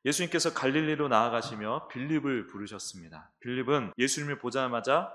예수님께서 갈릴리로 나아가시며 빌립을 부르셨습니다. 빌립은 예수님을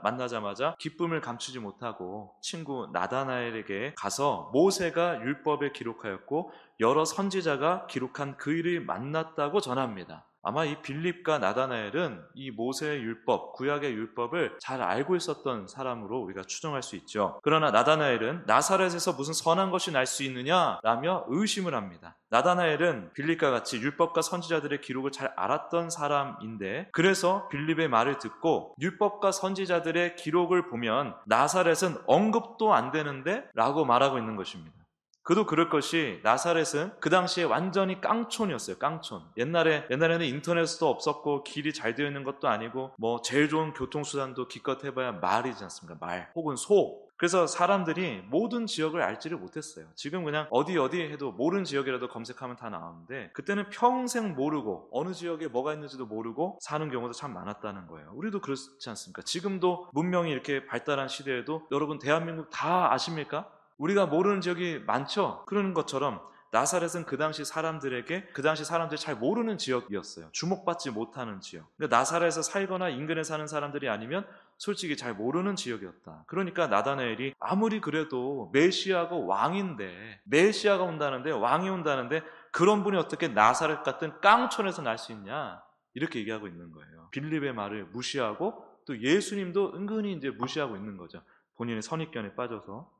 만나자마자 기쁨을 감추지 못하고 친구 나다나엘에게 가서 모세가 율법에 기록하였고 여러 선지자가 기록한 그 일을 만났다고 전합니다. 아마 이 빌립과 나다나엘은 이 모세의 율법, 구약의 율법을 잘 알고 있었던 사람으로 우리가 추정할 수 있죠. 그러나 나다나엘은 나사렛에서 무슨 선한 것이 날 수 있느냐라며 의심을 합니다. 나다나엘은 빌립과 같이 율법과 선지자들의 기록을 잘 알았던 사람인데, 그래서 빌립의 말을 듣고 율법과 선지자들의 기록을 보면 나사렛은 언급도 안 되는데 라고 말하고 있는 것입니다. 그도 그럴 것이, 나사렛은 그 당시에 완전히 깡촌이었어요. 깡촌. 옛날에는 인터넷도 없었고 길이 잘 되어 있는 것도 아니고 제일 좋은 교통수단도 기껏 해봐야 말이지 않습니까? 말 혹은 소. 그래서 사람들이 모든 지역을 알지를 못했어요. 지금 그냥 어디 해도 모르는 지역이라도 검색하면 다 나오는데, 그때는 평생 모르고 어느 지역에 뭐가 있는지도 모르고 사는 경우도 참 많았다는 거예요. 우리도 그렇지 않습니까? 지금도 문명이 이렇게 발달한 시대에도 여러분 대한민국 다 아십니까? 우리가 모르는 지역이 많죠? 그러는 것처럼 나사렛은 그 당시 사람들이 잘 모르는 지역이었어요. 주목받지 못하는 지역. 그러니까 나사렛에서 살거나 인근에 사는 사람들이 아니면 솔직히 잘 모르는 지역이었다. 그러니까 나다나엘이 아무리 그래도 메시아가 온다는데, 왕이 온다는데 그런 분이 어떻게 나사렛 같은 깡촌에서 날 수 있냐, 이렇게 얘기하고 있는 거예요. 빌립의 말을 무시하고 또 예수님도 은근히 이제 무시하고 있는 거죠. 본인의 선입견에 빠져서.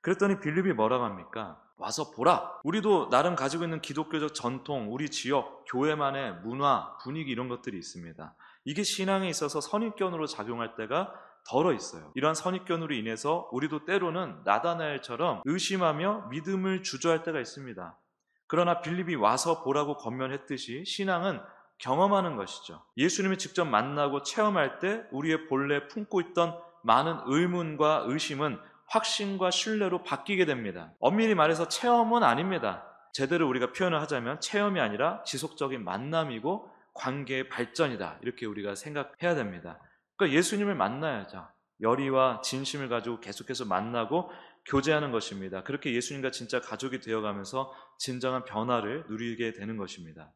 그랬더니 빌립이 뭐라고 합니까? 와서 보라. 우리도 나름 가지고 있는 기독교적 전통, 우리 지역, 교회만의 문화, 분위기, 이런 것들이 있습니다. 이게 신앙에 있어서 선입견으로 작용할 때가 덜어 있어요. 이러한 선입견으로 인해서 우리도 때로는 나다나엘처럼 의심하며 믿음을 주저할 때가 있습니다. 그러나 빌립이 와서 보라고 권면했듯이 신앙은 경험하는 것이죠. 예수님을 직접 만나고 체험할 때 우리의 본래 품고 있던 많은 의문과 의심은 확신과 신뢰로 바뀌게 됩니다. 엄밀히 말해서 체험은 아닙니다. 제대로 우리가 표현을 하자면 체험이 아니라 지속적인 만남이고 관계의 발전이다, 이렇게 우리가 생각해야 됩니다. 그러니까 예수님을 만나야죠. 열의와 진심을 가지고 계속해서 만나고 교제하는 것입니다. 그렇게 예수님과 진짜 가족이 되어가면서 진정한 변화를 누리게 되는 것입니다.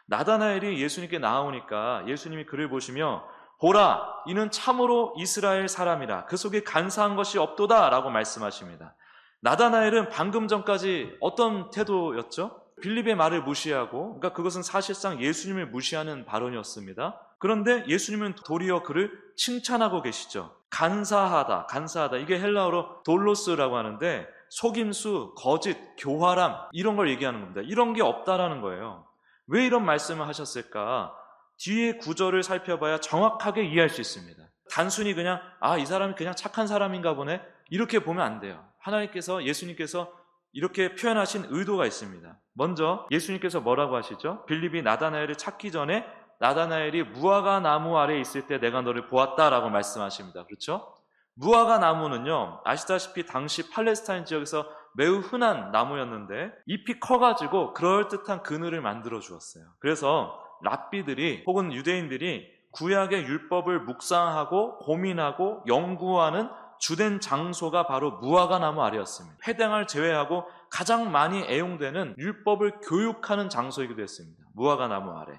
나다나엘이 예수님께 나아오니까 예수님이 그를 보시며 보라, 이는 참으로 이스라엘 사람이라, 그 속에 간사한 것이 없도다 라고 말씀하십니다. 나다나엘은 방금 전까지 어떤 태도였죠? 빌립의 말을 무시하고, 그러니까 그것은 사실상 예수님을 무시하는 발언이었습니다. 그런데 예수님은 도리어 그를 칭찬하고 계시죠. 간사하다. 이게 헬라어로 돌로스라고 하는데 속임수, 거짓, 교활함, 이런 걸 얘기하는 겁니다. 이런 게 없다라는 거예요. 왜 이런 말씀을 하셨을까? 뒤에 구절을 살펴봐야 정확하게 이해할 수 있습니다. 단순히 그냥 이 사람이 그냥 착한 사람인가 보네, 이렇게 보면 안 돼요. 예수님께서 이렇게 표현하신 의도가 있습니다. 먼저 예수님께서 뭐라고 하시죠? 빌립이 나다나엘을 찾기 전에 나다나엘이 무화과 나무 아래에 있을 때 내가 너를 보았다라고 말씀하십니다. 그렇죠? 무화과 나무는요, 아시다시피 당시 팔레스타인 지역에서 매우 흔한 나무였는데 잎이 커가지고 그럴듯한 그늘을 만들어 주었어요. 그래서 랍비들이 혹은 유대인들이 구약의 율법을 묵상하고 고민하고 연구하는 주된 장소가 바로 무화과 나무 아래였습니다. 회당을 제외하고 가장 많이 애용되는 율법을 교육하는 장소이기도 했습니다. 무화과 나무 아래.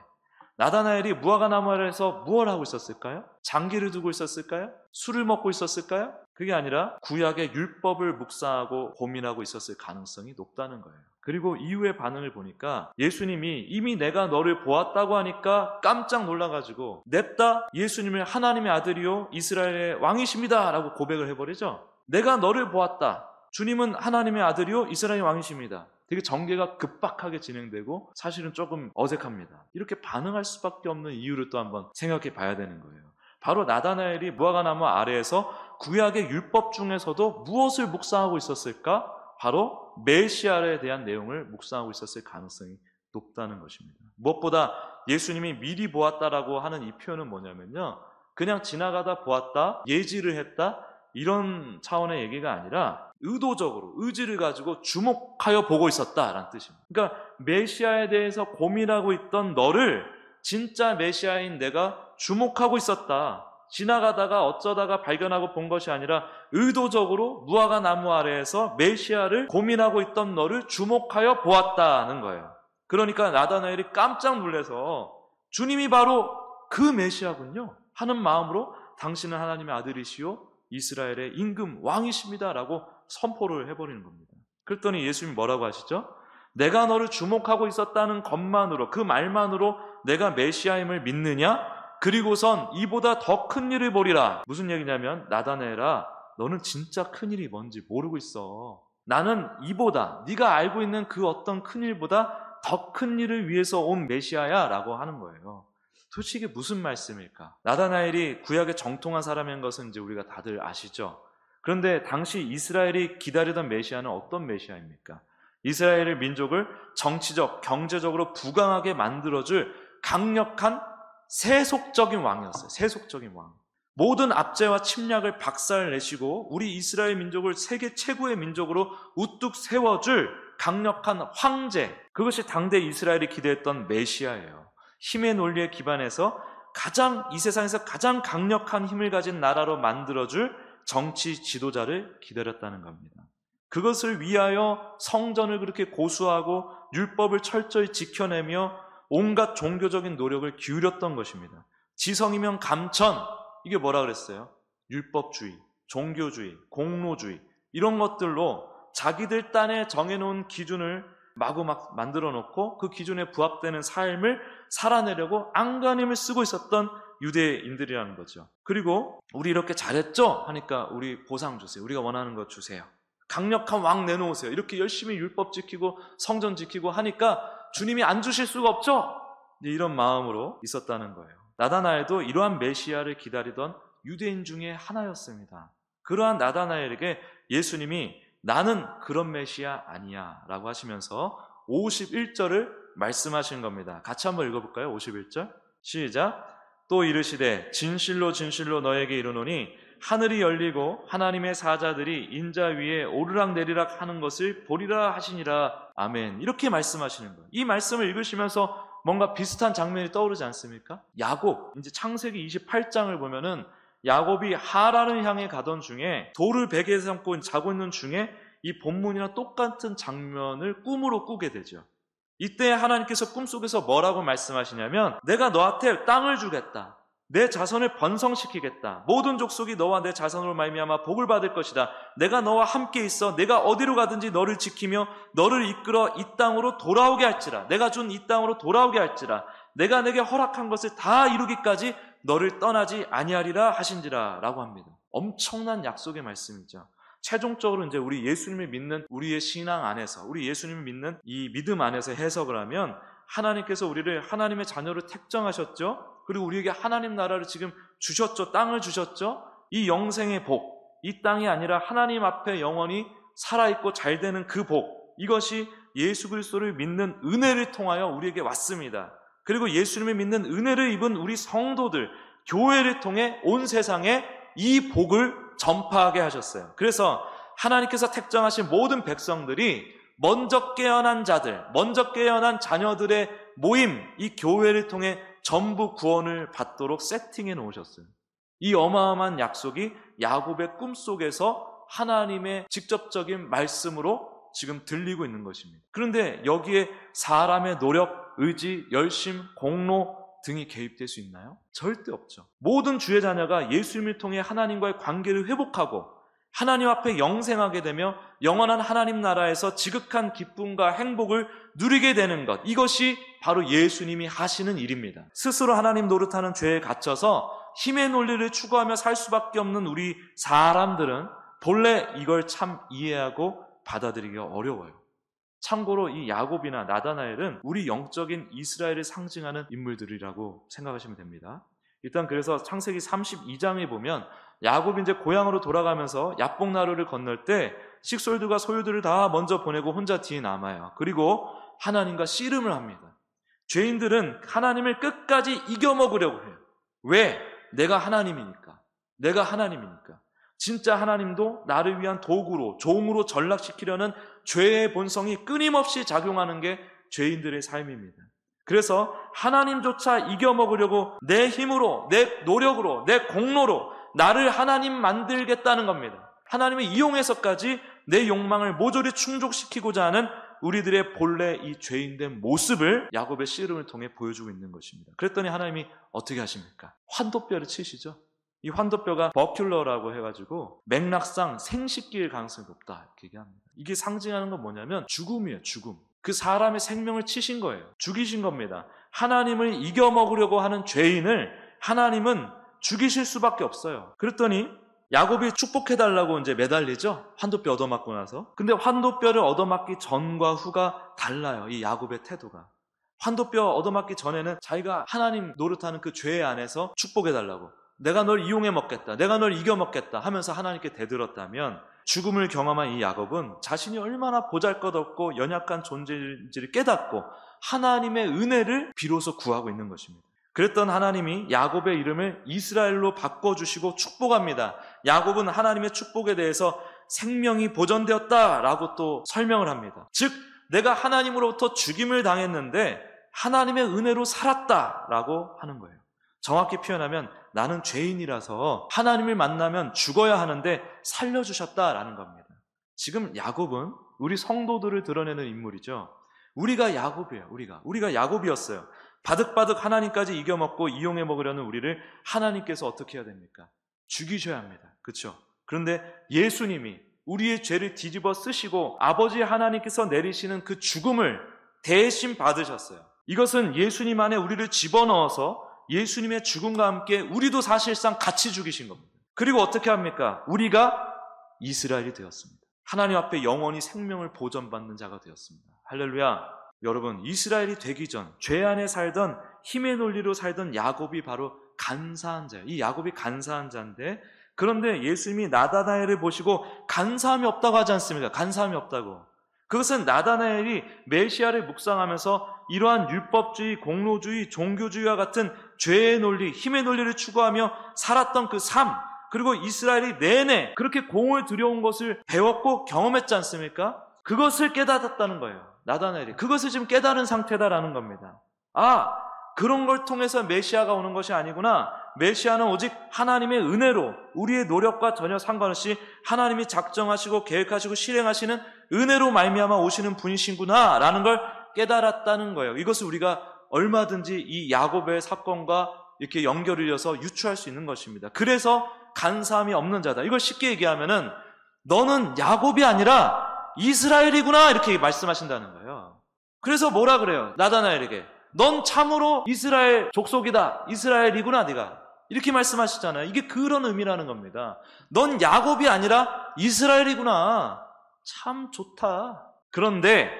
나다나엘이 무화과 나무 아래에서 무엇을 하고 있었을까요? 장기를 두고 있었을까요? 술을 먹고 있었을까요? 그게 아니라 구약의 율법을 묵상하고 고민하고 있었을 가능성이 높다는 거예요. 그리고 이후의 반응을 보니까 예수님이 이미 내가 너를 보았다고 하니까 깜짝 놀라가지고 냅다 예수님을 하나님의 아들이요 이스라엘의 왕이십니다 라고 고백을 해버리죠. 내가 너를 보았다. 주님은 하나님의 아들이요 이스라엘의 왕이십니다. 되게 전개가 급박하게 진행되고 사실은 조금 어색합니다. 이렇게 반응할 수밖에 없는 이유를 또 한번 생각해 봐야 되는 거예요. 바로 나다나엘이 무화과 나무 아래에서 구약의 율법 중에서도 무엇을 묵상하고 있었을까? 바로 메시아에 대한 내용을 묵상하고 있었을 가능성이 높다는 것입니다. 무엇보다 예수님이 미리 보았다라고 하는 이 표현은 뭐냐면요, 그냥 지나가다 보았다, 예지를 했다, 이런 차원의 얘기가 아니라 의도적으로 의지를 가지고 주목하여 보고 있었다라는 뜻입니다. 그러니까 메시아에 대해서 고민하고 있던 너를 진짜 메시아인 내가 주목하고 있었다. 지나가다가 어쩌다가 발견하고 본 것이 아니라 의도적으로 무화과 나무 아래에서 메시아를 고민하고 있던 너를 주목하여 보았다는 거예요. 그러니까 나다나엘이 깜짝 놀라서 주님이 바로 그 메시아군요 하는 마음으로 당신은 하나님의 아들이시요 이스라엘의 임금 왕이십니다 라고 선포를 해버리는 겁니다. 그랬더니 예수님이 뭐라고 하시죠? 내가 너를 주목하고 있었다는 것만으로, 그 말만으로 내가 메시아임을 믿느냐? 그리고선 이보다 더 큰 일을 보리라. 무슨 얘기냐면, 나다나엘아, 너는 진짜 큰 일이 뭔지 모르고 있어. 나는 이보다, 네가 알고 있는 그 어떤 큰 일보다 더 큰 일을 위해서 온 메시아야 라고 하는 거예요. 도대체 이게 무슨 말씀일까? 나다나엘이 구약의 정통한 사람인 것은 이제 우리가 다들 아시죠? 그런데 당시 이스라엘이 기다리던 메시아는 어떤 메시아입니까? 이스라엘의 민족을 정치적, 경제적으로 부강하게 만들어줄 강력한 세속적인 왕이었어요. 세속적인 왕. 모든 압제와 침략을 박살내시고 우리 이스라엘 민족을 세계 최고의 민족으로 우뚝 세워줄 강력한 황제, 그것이 당대 이스라엘이 기대했던 메시아예요. 힘의 논리에 기반해서 이 세상에서 가장 강력한 힘을 가진 나라로 만들어줄 정치 지도자를 기다렸다는 겁니다. 그것을 위하여 성전을 그렇게 고수하고 율법을 철저히 지켜내며 온갖 종교적인 노력을 기울였던 것입니다. 지성이면 감천, 이게 뭐라 그랬어요? 율법주의, 종교주의, 공로주의, 이런 것들로 자기들 딴에 정해놓은 기준을 마구 막 만들어 놓고 그 기준에 부합되는 삶을 살아내려고 안간힘을 쓰고 있었던 유대인들이라는 거죠. 그리고 우리 이렇게 잘했죠? 하니까 우리 보상 주세요. 우리가 원하는 거 주세요. 강력한 왕 내놓으세요. 이렇게 열심히 율법 지키고 성전 지키고 하니까 주님이 안 주실 수가 없죠? 이런 마음으로 있었다는 거예요. 나다나엘도 이러한 메시아를 기다리던 유대인 중에 하나였습니다. 그러한 나다나엘에게 예수님이 나는 그런 메시아 아니야 라고 하시면서 51절을 말씀하신 겁니다. 같이 한번 읽어볼까요? 51절 시작. 또 이르시되 진실로 진실로 너에게 이르노니 하늘이 열리고 하나님의 사자들이 인자 위에 오르락내리락 하는 것을 보리라 하시니라. 아멘. 이렇게 말씀하시는 거예요. 이 말씀을 읽으시면서 뭔가 비슷한 장면이 떠오르지 않습니까? 야곱, 이제 창세기 28장을 보면은 야곱이 하란을 향해 가던 중에 돌을 베개에 삼고 자고 있는 중에 이 본문이랑 똑같은 장면을 꿈으로 꾸게 되죠. 이때 하나님께서 꿈속에서 뭐라고 말씀하시냐면 내가 너한테 땅을 주겠다. 내 자손을 번성시키겠다. 모든 족속이 너와 내 자손으로 말미암아 복을 받을 것이다. 내가 너와 함께 있어. 내가 어디로 가든지 너를 지키며 너를 이끌어 이 땅으로 돌아오게 할지라. 내가 준 이 땅으로 돌아오게 할지라. 내가 내게 허락한 것을 다 이루기까지 너를 떠나지 아니하리라 하신지라 라고 합니다. 엄청난 약속의 말씀이죠. 최종적으로 이제 우리 예수님을 믿는 우리의 신앙 안에서, 우리 예수님을 믿는 이 믿음 안에서 해석을 하면 하나님께서 우리를 하나님의 자녀로 택정하셨죠. 그리고 우리에게 하나님 나라를 지금 주셨죠. 땅을 주셨죠. 이 영생의 복, 이 땅이 아니라 하나님 앞에 영원히 살아있고 잘 되는 그 복, 이것이 예수 그리스도를 믿는 은혜를 통하여 우리에게 왔습니다. 그리고 예수님을 믿는 은혜를 입은 우리 성도들, 교회를 통해 온 세상에 이 복을 전파하게 하셨어요. 그래서 하나님께서 택정하신 모든 백성들이 먼저 깨어난 자들, 먼저 깨어난 자녀들의 모임, 이 교회를 통해 전부 구원을 받도록 세팅해 놓으셨어요. 이 어마어마한 약속이 야곱의 꿈속에서 하나님의 직접적인 말씀으로 지금 들리고 있는 것입니다. 그런데 여기에 사람의 노력, 의지, 열심, 공로 등이 개입될 수 있나요? 절대 없죠. 모든 주의 자녀가 예수님을 통해 하나님과의 관계를 회복하고 하나님 앞에 영생하게 되며 영원한 하나님 나라에서 지극한 기쁨과 행복을 누리게 되는 것, 이것이 바로 예수님이 하시는 일입니다. 스스로 하나님 노릇하는 죄에 갇혀서 힘의 논리를 추구하며 살 수밖에 없는 우리 사람들은 본래 이걸 참 이해하고 받아들이기가 어려워요. 참고로 이 야곱이나 나다나엘은 우리 영적인 이스라엘을 상징하는 인물들이라고 생각하시면 됩니다. 일단 그래서 창세기 32장에 보면 야곱이 이제 고향으로 돌아가면서 야복나루를 건널 때 식솔들과 소유들을 다 먼저 보내고 혼자 뒤에 남아요. 그리고 하나님과 씨름을 합니다. 죄인들은 하나님을 끝까지 이겨먹으려고 해요. 왜? 내가 하나님이니까. 내가 하나님이니까. 진짜 하나님도 나를 위한 도구로, 종으로 전락시키려는 죄의 본성이 끊임없이 작용하는 게 죄인들의 삶입니다. 그래서 하나님조차 이겨먹으려고 내 힘으로, 내 노력으로, 내 공로로 나를 하나님 만들겠다는 겁니다. 하나님을 이용해서까지 내 욕망을 모조리 충족시키고자 하는 우리들의 본래 이 죄인된 모습을 야곱의 씨름을 통해 보여주고 있는 것입니다. 그랬더니 하나님이 어떻게 하십니까? 환도뼈를 치시죠. 이 환도뼈가 버큘러라고 해가지고 맥락상 생식기일 가능성이 높다 이렇게 얘기합니다. 이게 상징하는 건 뭐냐면 죽음이에요. 죽음. 그 사람의 생명을 치신 거예요. 죽이신 겁니다. 하나님을 이겨먹으려고 하는 죄인을 하나님은 죽이실 수밖에 없어요. 그랬더니 야곱이 축복해달라고 이제 매달리죠. 환도뼈 얻어맞고 나서. 근데 환도뼈를 얻어맞기 전과 후가 달라요. 이 야곱의 태도가. 환도뼈 얻어맞기 전에는 자기가 하나님 노릇하는 그 죄 안에서 축복해달라고, 내가 널 이용해 먹겠다, 내가 널 이겨 먹겠다 하면서 하나님께 대들었다면, 죽음을 경험한 이 야곱은 자신이 얼마나 보잘것없고 연약한 존재인지를 깨닫고 하나님의 은혜를 비로소 구하고 있는 것입니다. 그랬던 하나님이 야곱의 이름을 이스라엘로 바꿔주시고 축복합니다. 야곱은 하나님의 축복에 대해서 생명이 보존되었다라고 또 설명을 합니다. 즉 내가 하나님으로부터 죽임을 당했는데 하나님의 은혜로 살았다라고 하는 거예요. 정확히 표현하면 나는 죄인이라서 하나님을 만나면 죽어야 하는데 살려주셨다라는 겁니다. 지금 야곱은 우리 성도들을 드러내는 인물이죠. 우리가 야곱이에요. 우리가 야곱이었어요. 바득바득 하나님까지 이겨먹고 이용해 먹으려는 우리를 하나님께서 어떻게 해야 됩니까? 죽이셔야 합니다. 그렇죠? 그런데 예수님이 우리의 죄를 뒤집어 쓰시고 아버지 하나님께서 내리시는 그 죽음을 대신 받으셨어요. 이것은 예수님 안에 우리를 집어넣어서 예수님의 죽음과 함께 우리도 사실상 같이 죽이신 겁니다. 그리고 어떻게 합니까? 우리가 이스라엘이 되었습니다. 하나님 앞에 영원히 생명을 보존받는 자가 되었습니다. 할렐루야. 여러분, 이스라엘이 되기 전 죄 안에 살던 힘의 논리로 살던 야곱이 바로 간사한 자예요. 이 야곱이 간사한 자인데, 그런데 예수님이 나다나엘을 보시고 간사함이 없다고 하지 않습니까? 간사함이 없다고. 그것은 나다나엘이 메시아를 묵상하면서 이러한 율법주의, 공로주의, 종교주의와 같은 죄의 논리, 힘의 논리를 추구하며 살았던 그 삶, 그리고 이스라엘이 내내 그렇게 공을 들여온 것을 배웠고 경험했지 않습니까? 그것을 깨닫았다는 거예요. 나다나엘이 그것을 지금 깨달은 상태다라는 겁니다. 아, 그런 걸 통해서 메시아가 오는 것이 아니구나. 메시아는 오직 하나님의 은혜로 우리의 노력과 전혀 상관없이 하나님이 작정하시고 계획하시고 실행하시는 은혜로 말미암아 오시는 분이신구나 라는 걸 깨달았다는 거예요. 이것을 우리가 얼마든지 이 야곱의 사건과 이렇게 연결을 이어서 유추할 수 있는 것입니다. 그래서 간사함이 없는 자다. 이걸 쉽게 얘기하면은 너는 야곱이 아니라 이스라엘이구나 이렇게 말씀하신다는 거예요. 그래서 뭐라 그래요? 나다나엘에게 넌 참으로 이스라엘 족속이다. 이스라엘이구나 네가. 이렇게 말씀하시잖아요. 이게 그런 의미라는 겁니다. 넌 야곱이 아니라 이스라엘이구나. 참 좋다. 그런데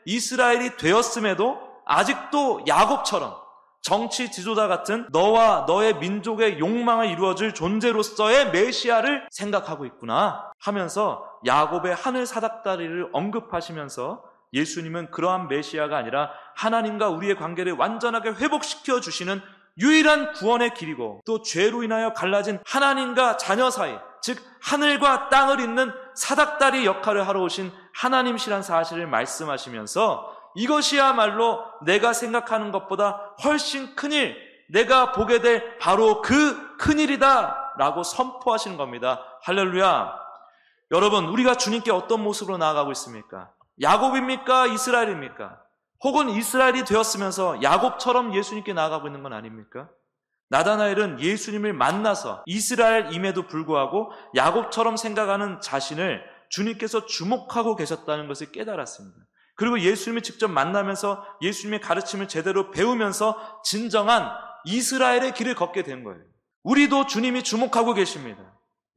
이스라엘이 되었음에도 아직도 야곱처럼 정치 지도자 같은 너와 너의 민족의 욕망을 이루어줄 존재로서의 메시아를 생각하고 있구나 하면서 야곱의 하늘 사닥다리를 언급하시면서 예수님은 그러한 메시아가 아니라 하나님과 우리의 관계를 완전하게 회복시켜 주시는 유일한 구원의 길이고, 또 죄로 인하여 갈라진 하나님과 자녀 사이, 즉 하늘과 땅을 잇는 사닥다리 역할을 하러 오신 하나님이시란 사실을 말씀하시면서 이것이야말로 내가 생각하는 것보다 훨씬 큰일, 내가 보게 될 바로 그 큰일이다 라고 선포하시는 겁니다. 할렐루야. 여러분, 우리가 주님께 어떤 모습으로 나아가고 있습니까? 야곱입니까? 이스라엘입니까? 혹은 이스라엘이 되었으면서 야곱처럼 예수님께 나아가고 있는 건 아닙니까? 나다나엘은 예수님을 만나서 이스라엘임에도 불구하고 야곱처럼 생각하는 자신을 주님께서 주목하고 계셨다는 것을 깨달았습니다. 그리고 예수님을 직접 만나면서 예수님의 가르침을 제대로 배우면서 진정한 이스라엘의 길을 걷게 된 거예요. 우리도 주님이 주목하고 계십니다.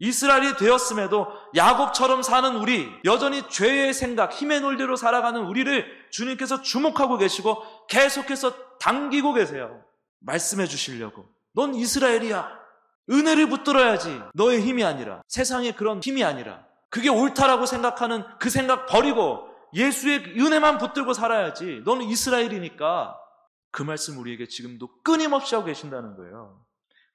이스라엘이 되었음에도 야곱처럼 사는 우리, 여전히 죄의 생각, 힘의 논리로 살아가는 우리를 주님께서 주목하고 계시고 계속해서 당기고 계세요. 말씀해 주시려고. 넌 이스라엘이야. 은혜를 붙들어야지. 너의 힘이 아니라, 세상의 그런 힘이 아니라, 그게 옳다라고 생각하는 그 생각 버리고 예수의 은혜만 붙들고 살아야지. 너는 이스라엘이니까. 그 말씀 우리에게 지금도 끊임없이 하고 계신다는 거예요.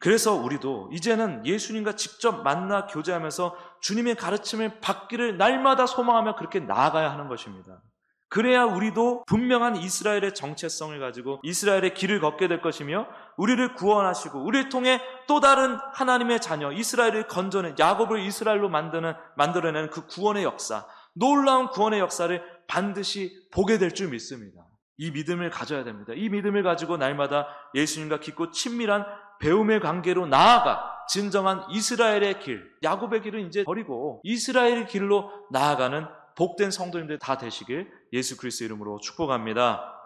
그래서 우리도 이제는 예수님과 직접 만나 교제하면서 주님의 가르침을 받기를 날마다 소망하며 그렇게 나아가야 하는 것입니다. 그래야 우리도 분명한 이스라엘의 정체성을 가지고 이스라엘의 길을 걷게 될 것이며, 우리를 구원하시고 우리를 통해 또 다른 하나님의 자녀 이스라엘을 건져내 야곱을 이스라엘로 만들어내는 그 구원의 역사, 놀라운 구원의 역사를 반드시 보게 될 줄 믿습니다. 이 믿음을 가져야 됩니다. 이 믿음을 가지고 날마다 예수님과 깊고 친밀한 배움의 관계로 나아가 진정한 이스라엘의 길, 야곱의 길은 이제 버리고 이스라엘의 길로 나아가는 복된 성도님들 다 되시길 예수 그리스도 이름으로 축복합니다.